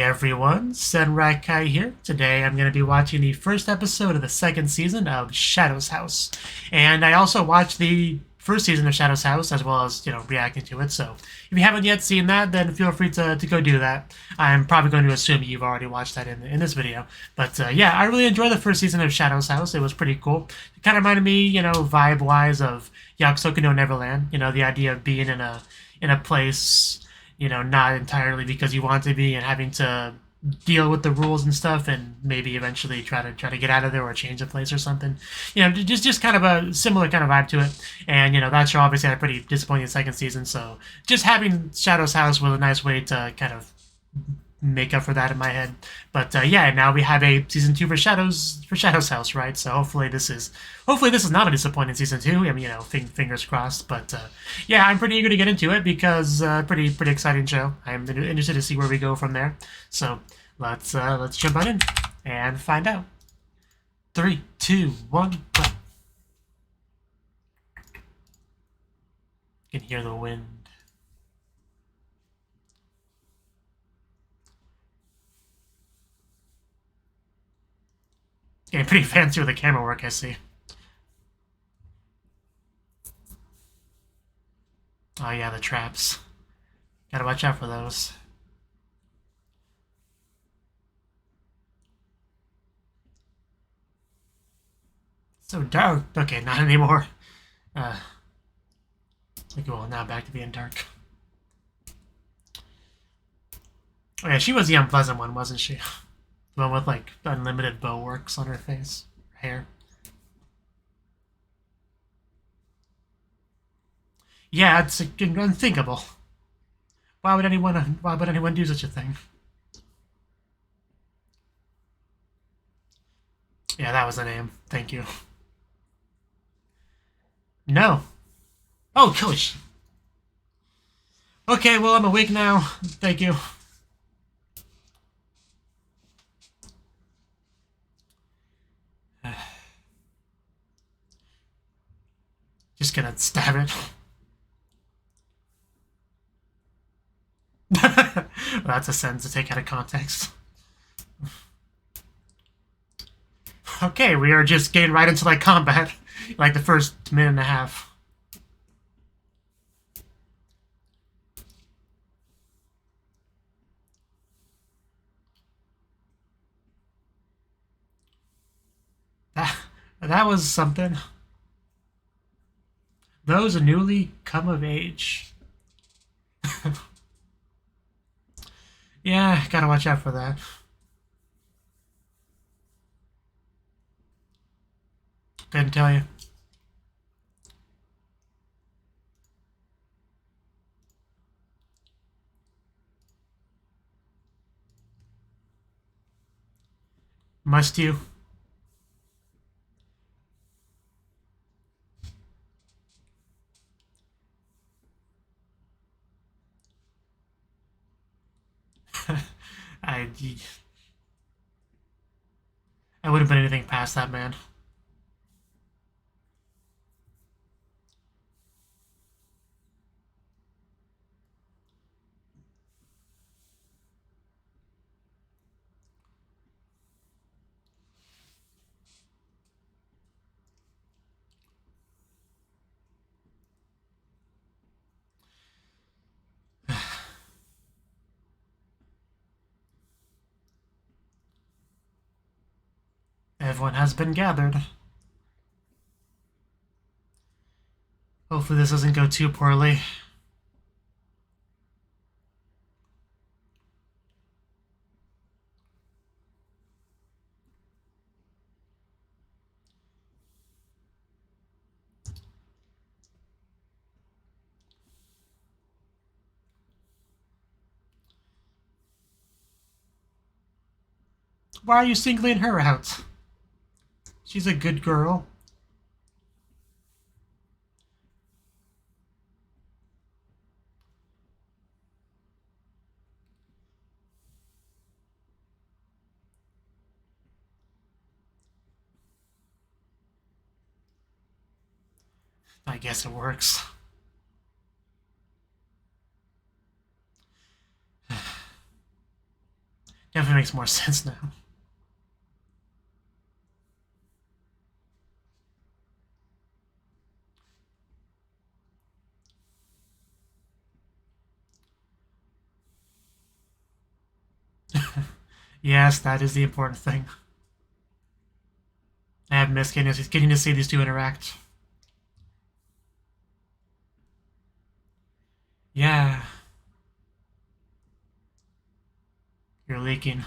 everyone, Senrai here. Today I'm going to be watching the first episode of the second season of Shadow's House. And I also watched the first season of Shadow's House as well as, reacting to it. So if you haven't yet seen that, then feel free to go do that. I'm probably going to assume you've already watched that in this video. But yeah, I really enjoyed the first season of Shadow's House. It was pretty cool. It kind of reminded me, vibe-wise of Yakusoku no Neverland. The idea of being in a place, not entirely because you want to be and having to deal with the rules and stuff and maybe eventually try to get out of there or change the place or something. Just kind of a similar kind of vibe to it. And, that show obviously had a pretty disappointing second season, so just having Shadow's House was a nice way to kind of make up for that in my head. But yeah, now we have a season 2 for Shadow's House, right? So hopefully this is not a disappointing season 2. I mean, fingers crossed. But yeah, I'm pretty eager to get into it because pretty exciting show. I'm interested to see where we go from there. So let's jump on in and find out. 3, 2, 1, go. You can hear the wind. Getting pretty fancy with the camera work, I see. Oh yeah, the traps. Gotta watch out for those. So dark. Okay, not anymore. Okay, well, now back to being dark. Oh yeah, she was the unpleasant one, wasn't she? The one with, like, unlimited bow works on her face. Her hair. Yeah, it's unthinkable. Why would anyone do such a thing? Yeah, that was the name. Thank you. No. Oh, gosh. Okay, well, I'm awake now. Thank you. Just gonna stab it. Well, that's a sentence to take out of context. Okay, we are just getting right into, like, combat. Like, the first minute and a half. That was something. Those newly come of age. Yeah, gotta watch out for that. Couldn't tell you. Must you? I wouldn't put anything past that man. Everyone has been gathered. Hopefully this doesn't go too poorly. Why are you singling her out? She's a good girl. I guess it works. Definitely makes more sense now. Yes, that is the important thing. I have missed getting to see these two interact. Yeah. You're leaking.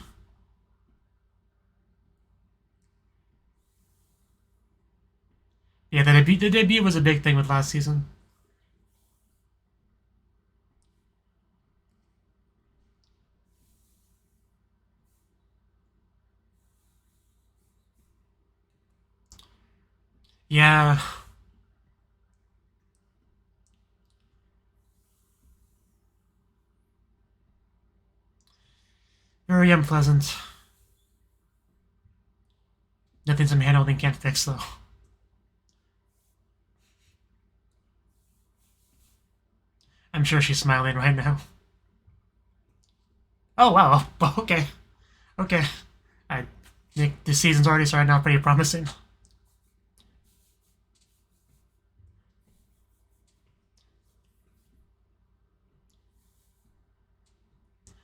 Yeah, the debut was a big thing with last season. Yeah. Very unpleasant. Nothing some handholding can't fix, though. I'm sure she's smiling right now. Oh, wow. Okay. Okay. I think the season's already started out pretty promising.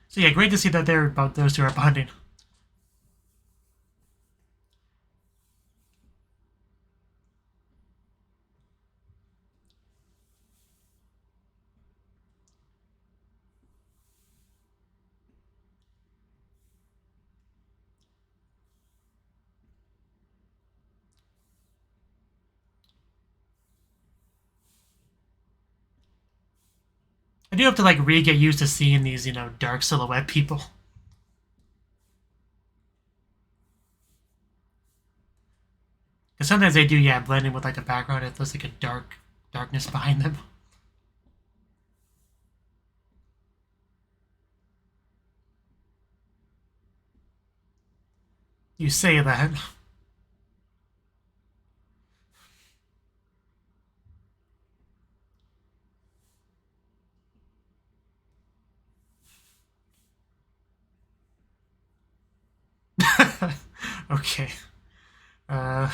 So yeah, great to see that those two are bonding. I do have to like get used to seeing these, dark silhouette people. Because sometimes they do, yeah, blend in with like a background. It looks like a darkness behind them. You say that. Okay. Uh,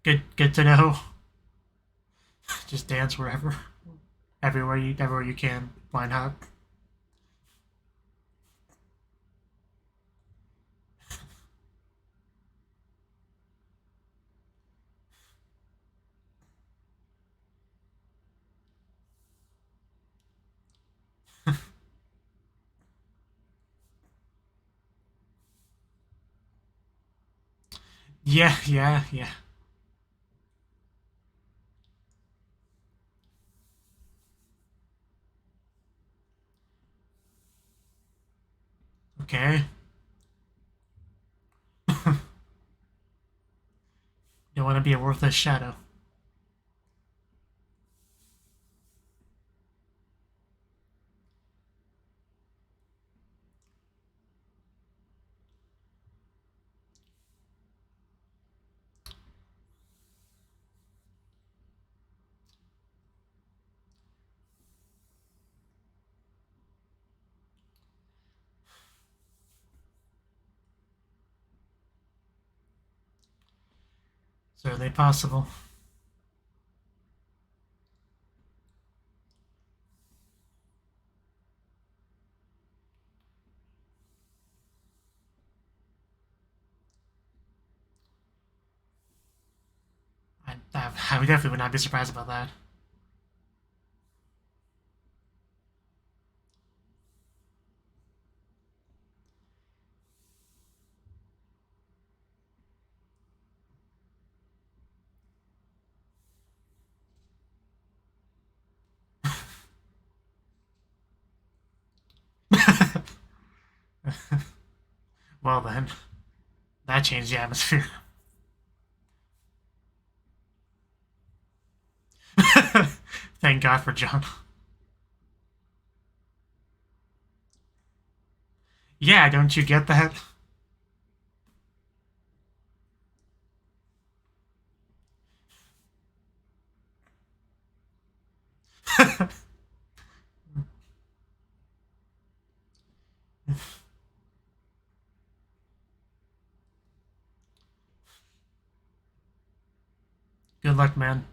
good to know. Just dance everywhere you can. Why not? Yeah, yeah, yeah. Okay. Don't want to be a worthless shadow. Certainly possible. I definitely would not be surprised about that. Well then, that changed the atmosphere. Thank God for John. Yeah, don't you get that? Good luck, man.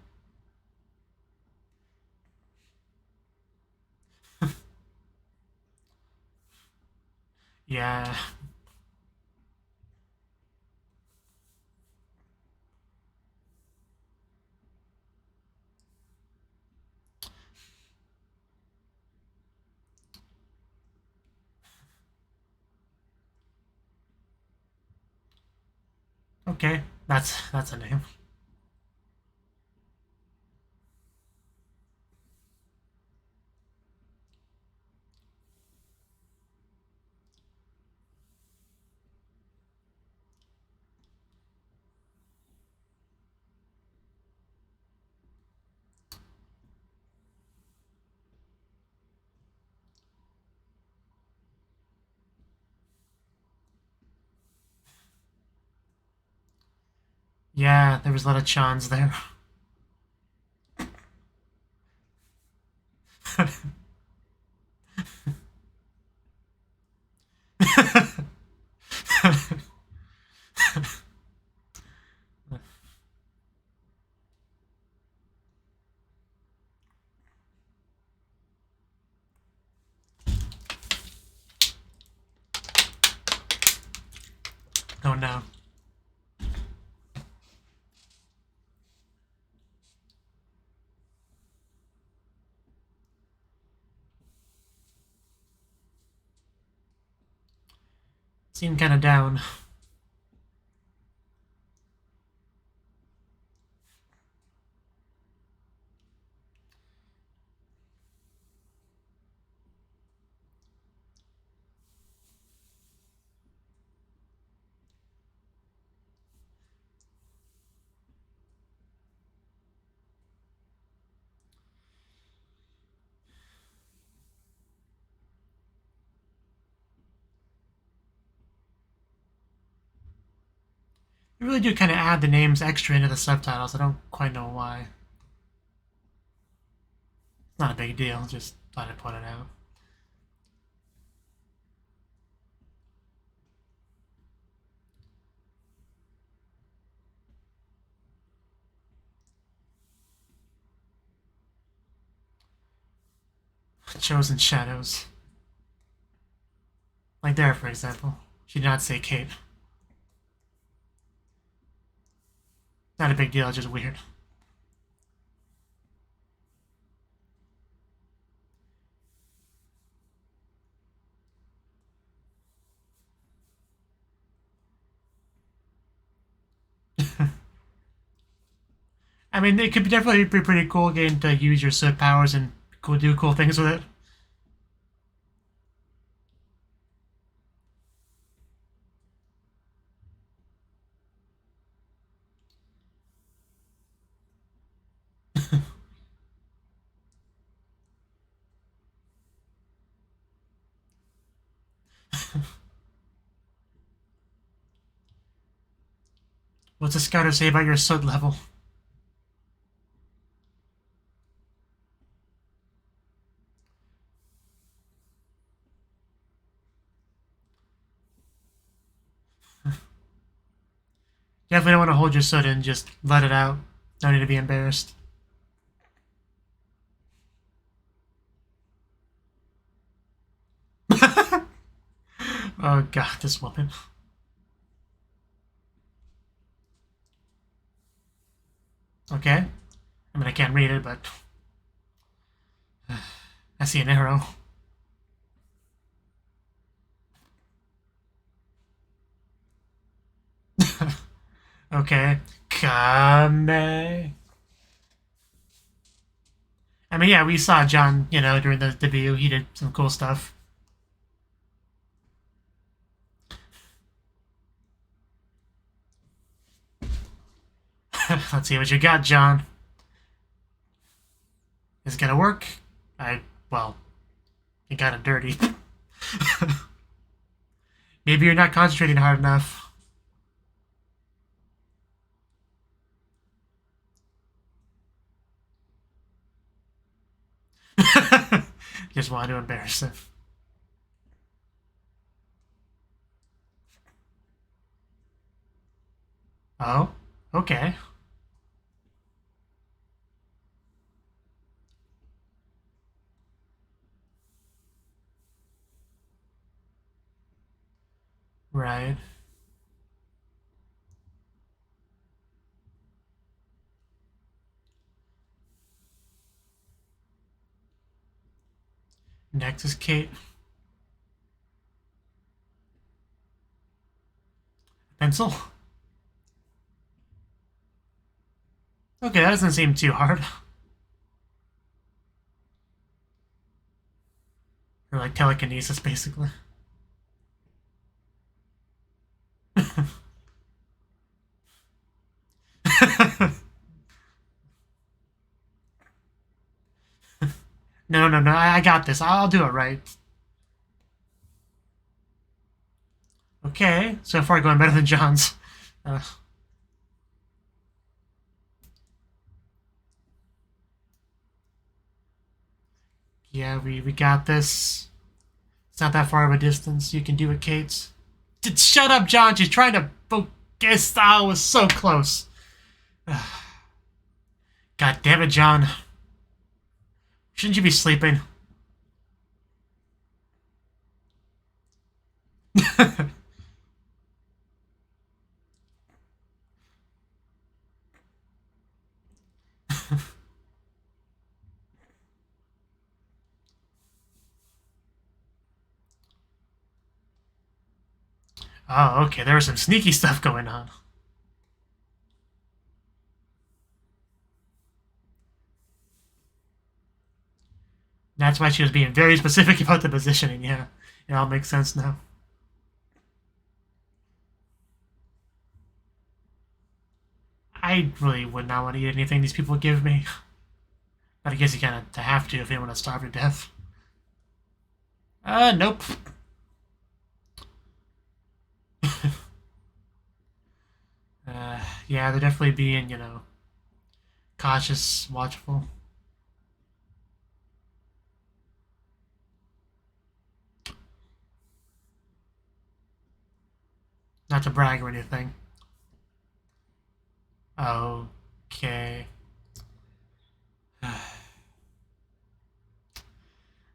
Yeah. Okay, that's a name. Yeah, there was a lot of Chans there. Oh no. Seemed kind of down. They really do kind of add the names extra into the subtitles. I don't quite know why. Not a big deal, just thought I'd point it out. Chosen Shadows. Like there, for example. She did not say Kate. Not a big deal, just weird. I mean, it could definitely be pretty cool getting to use your soot powers and do cool things with it. What's the scouter say about your soot level? Definitely don't want to hold your soot in, just let it out. No need to be embarrassed. Oh god, this woman. Okay. I mean, I can't read it, but... I see an arrow. Okay. Kame. I mean, yeah, we saw John, during the debut. He did some cool stuff. Let's see what you got, John. Is it gonna work? Well, you got it dirty. Maybe you're not concentrating hard enough. Just wanted to embarrass him. Oh, okay. Right. Next is Kate. Pencil? Okay, that doesn't seem too hard. Or like telekinesis, basically. No, I got this. I'll do it right. Okay, so far going better than John's. Uh, yeah, we got this. It's not that far of a distance. You can do it, Kate. Shut up, John. She's trying to focus. Oh, it was so close. God damn it, John. Shouldn't you be sleeping? Oh, okay. There was some sneaky stuff going on. That's why she was being very specific about the positioning. Yeah, it all makes sense now. I really would not want to eat anything these people give me. But I guess you kind of have to if you want to starve to death. Nope. Yeah, they're definitely being, cautious, watchful. Not to brag or anything. Okay.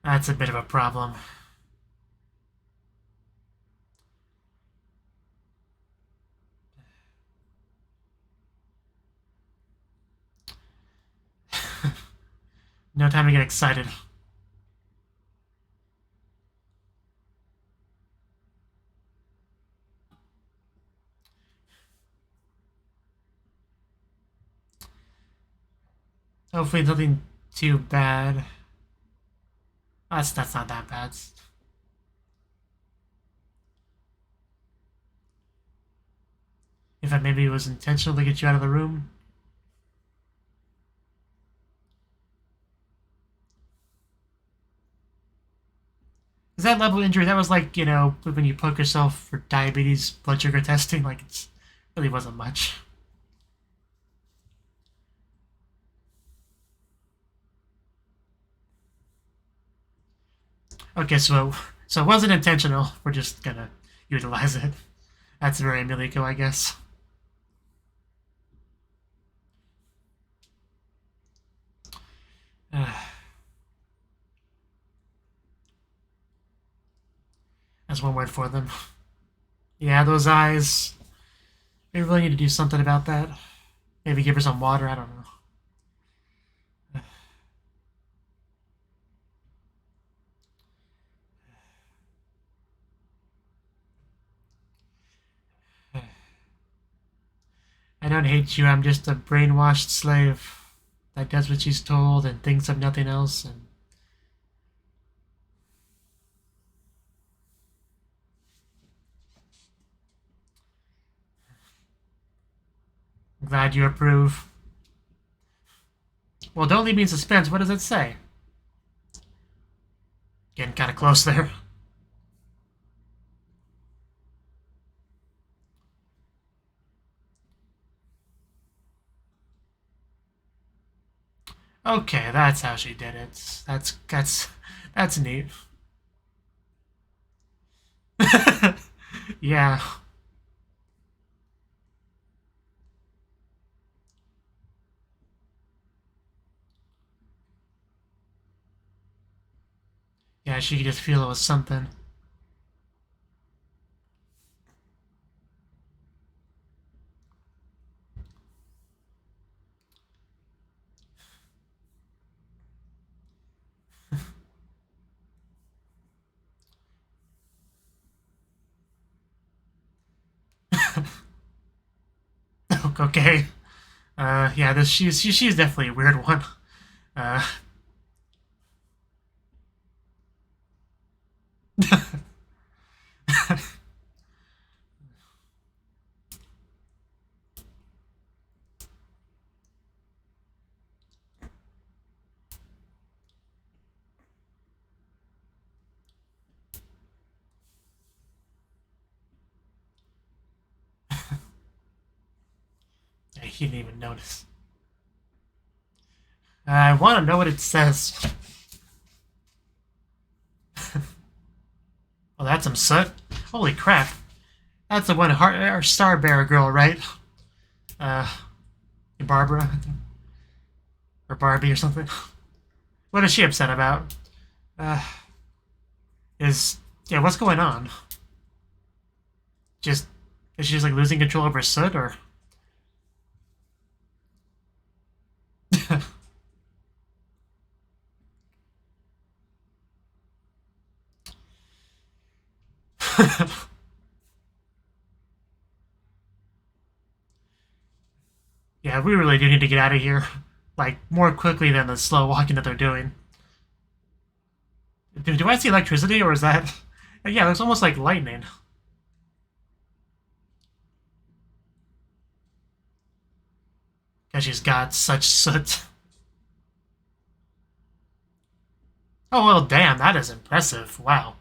That's a bit of a problem. No time to get excited. Hopefully nothing too bad. That's not that bad. If it maybe was intentional to get you out of the room. Is that level of injury? That was like, when you poke yourself for diabetes blood sugar testing. Like, it really wasn't much. Okay, so it wasn't intentional. We're just gonna utilize it. That's very Miliko, I guess. That's one word for them. Yeah, those eyes. We really need to do something about that. Maybe give her some water. I don't know. I don't hate you. I'm just a brainwashed slave that does what she's told and thinks of nothing else. And I'm glad you approve. Well, don't leave me in suspense. What does it say? Getting kind of close there. Okay, that's how she did it. That's neat. Yeah. Yeah, she could just feel it was something. Okay. Yeah, she's definitely a weird one. Uh, he didn't even notice. I want to know what it says. Oh, that's some soot. Holy crap. That's the one or Star Bear girl, right? Barbara? Or Barbie or something. What is she upset about? Uh, yeah, what's going on? Is she just like losing control of her soot, or? Yeah, we really do need to get out of here. Like, more quickly than the slow walking that they're doing. Do I see electricity, or is that... Yeah, it looks almost like lightning. Because she's got such soot. Oh, well, damn, that is impressive. Wow.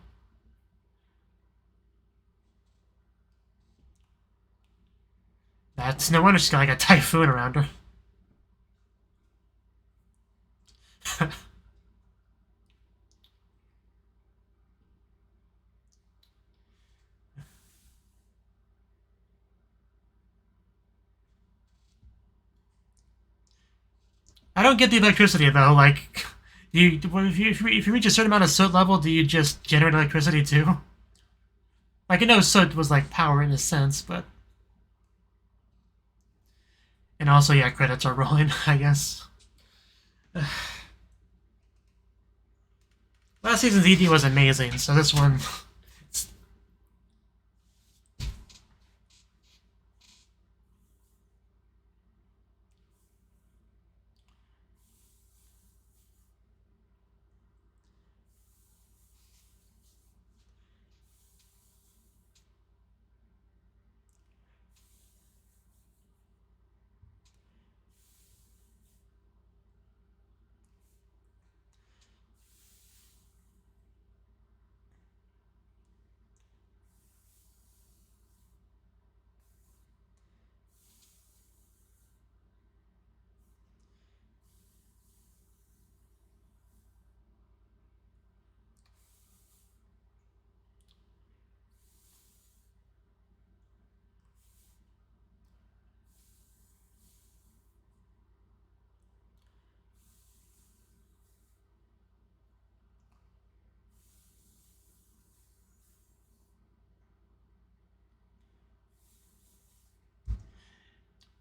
That's no wonder she's got like a typhoon around her. I don't get the electricity though. Like, if you reach a certain amount of soot level, do you just generate electricity too? Like, I know soot was like power in a sense, but and also yeah, credits are rolling. I guess. Last season's ED was amazing, so this one.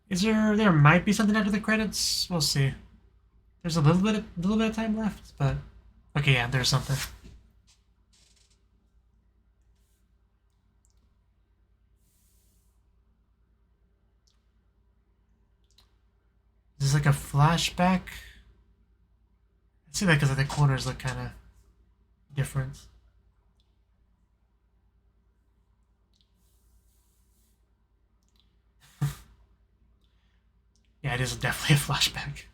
Is there might be something after the credits? We'll see. There's a little bit of time left, but okay, yeah, there's something. Is this like a flashback? I see that because the corners look kind of different. Yeah, it is definitely a flashback.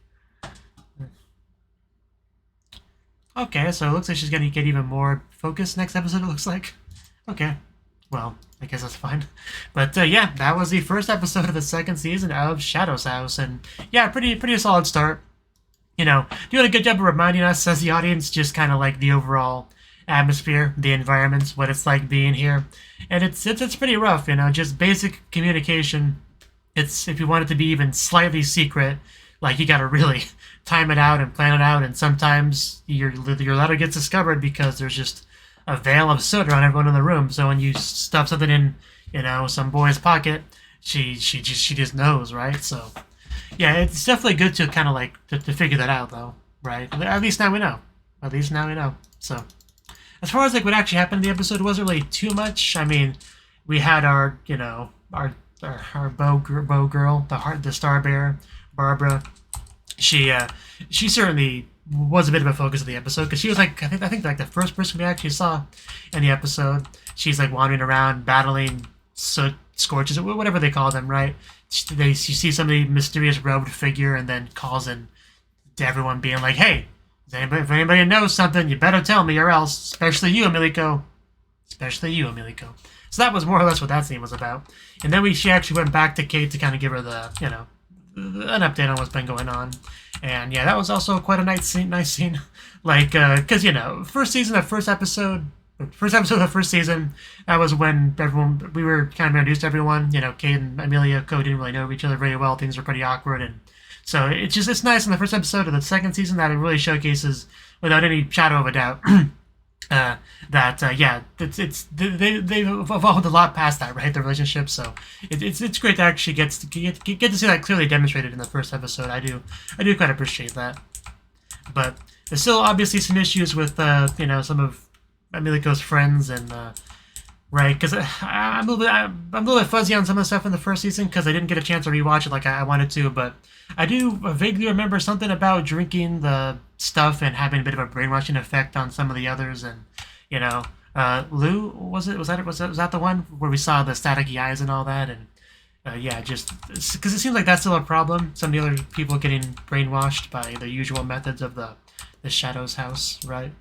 Okay, so it looks like she's gonna get even more focused next episode, it looks like. Okay. Well, I guess that's fine. But yeah, that was the first episode of the second season of Shadow's House, and yeah, pretty solid start. doing a good job of reminding us as the audience just kind of like the overall atmosphere, the environment, what it's like being here. And it's pretty rough, just basic communication. It's if you want it to be even slightly secret, like you gotta really time it out and plan it out, and sometimes your letter gets discovered because there's just a veil of soot around everyone in the room. So when you stuff something in, some boy's pocket, she just knows, right? So yeah, it's definitely good to kind of like to figure that out, though, right? At least now we know. At least now we know. So as far as like what actually happened in the episode, it wasn't really too much. I mean, we had our our bow girl, the star bearer, Barbara. She certainly was a bit of a focus of the episode because she was like I think like the first person we actually saw in the episode. She's like wandering around battling soot scorches or whatever they call them, right? You see somebody mysterious robed figure and then calls in to everyone being like, hey, if anybody knows something, you better tell me or else, especially you, Emiliko. Especially you, Emiliko. So that was more or less what that scene was about. And then she actually went back to Kate to kind of give her the, an update on what's been going on. And yeah, that was also quite a nice scene. Like, because, first episode of the first season, that was when we were kind of introduced to everyone. Kate and Amelia Co didn't really know each other very well. Things were pretty awkward. And so it's nice in the first episode of the second season that it really showcases, without any shadow of a doubt, they've evolved a lot past that, right? The relationship. So it's great to actually get to see that clearly demonstrated in the first episode. I do quite appreciate that. But there's still obviously some issues with some of Emiliko's friends and right, because I'm a little bit fuzzy on some of the stuff in the first season because I didn't get a chance to rewatch it like I wanted to, but I do vaguely remember something about drinking the stuff and having a bit of a brainwashing effect on some of the others, and Lou, was that the one where we saw the staticky eyes and all that, and just because it seems like that's still a problem. Some of the other people getting brainwashed by the usual methods of the Shadows house, right?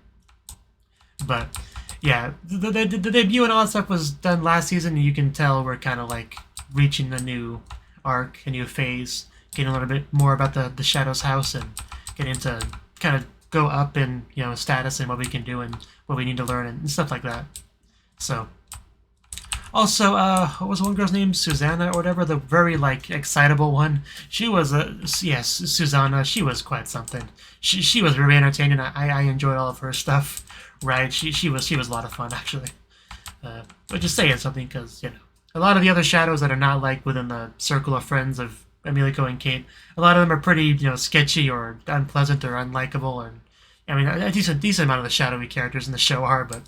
But yeah, the debut and all that stuff was done last season, and you can tell we're kind of like reaching a new arc, a new phase, getting a little bit more about the Shadows house and getting to kind of go up in status and what we can do and what we need to learn and stuff like that. So also, what was one girl's name? Susanna or whatever, the very like excitable one. She was Susanna. She was quite something. She was very entertaining. I enjoyed all of her stuff. Right, she was a lot of fun actually. But just saying something because a lot of the other shadows that are not like within the circle of friends of Emilio and Kate, a lot of them are pretty sketchy or unpleasant or unlikable, and I mean a decent amount of the shadowy characters in the show are. But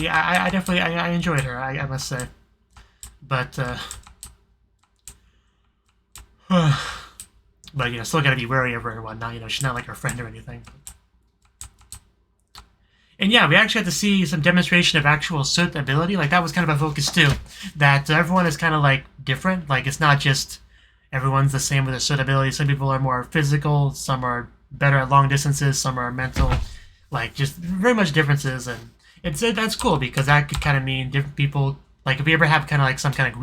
I definitely enjoyed her. I must say, but but still gotta be wary of her and whatnot. She's not like her friend or anything. And yeah, we actually had to see some demonstration of actual soot ability. Like, that was kind of a focus, too. That everyone is kind of, like, different. Like, it's not just everyone's the same with their soot ability. Some people are more physical. Some are better at long distances. Some are mental. Like, just very much differences. And that's cool because that could kind of mean different people. Like, if we ever have kind of, like, some kind of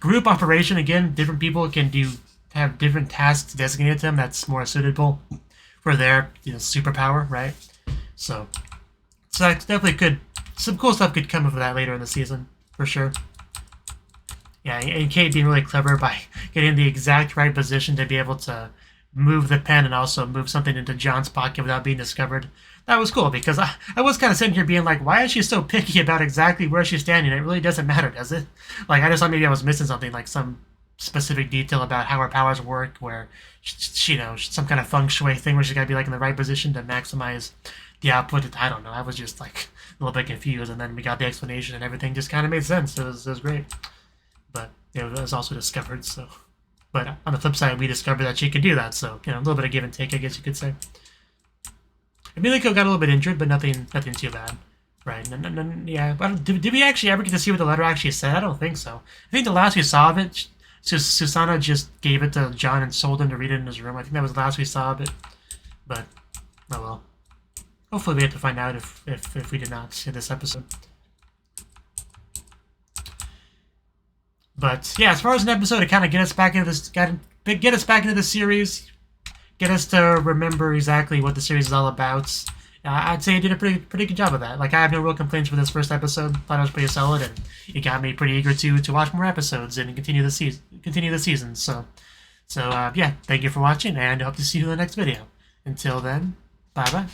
group operation, again, different people can have different tasks designated to them that's more suitable for their, superpower, right? So that's definitely good. Some cool stuff could come of that later in the season, for sure. Yeah, and Kate being really clever by getting the exact right position to be able to move the pen and also move something into John's pocket without being discovered. That was cool because I was kind of sitting here being like, why is she so picky about exactly where she's standing? It really doesn't matter, does it? Like, I just thought maybe I was missing something, like some specific detail about how her powers work, where some kind of feng shui thing where she's got to be like in the right position to maximize the output. I don't know. I was just like a little bit confused, and then we got the explanation, and everything just kind of made sense. It was great, but it was also discovered. So, but on the flip side, we discovered that she could do that. So a little bit of give and take, I guess you could say. Emilio got a little bit injured, but nothing too bad, right? Yeah. But did we actually ever get to see what the letter actually said? I don't think so. I think the last we saw of it, Susanna just gave it to John and told him to read it in his room. I think that was the last we saw of it. But oh well. Hopefully we get to find out if we did not see this episode. But yeah, as far as an episode to kind of get us back into this, get us back into the series, get us to remember exactly what the series is all about. I'd say it did a pretty good job of that. Like, I have no real complaints with this first episode. Thought it was pretty solid, and it got me pretty eager to watch more episodes and continue the season. So yeah, thank you for watching, and I hope to see you in the next video. Until then, bye bye.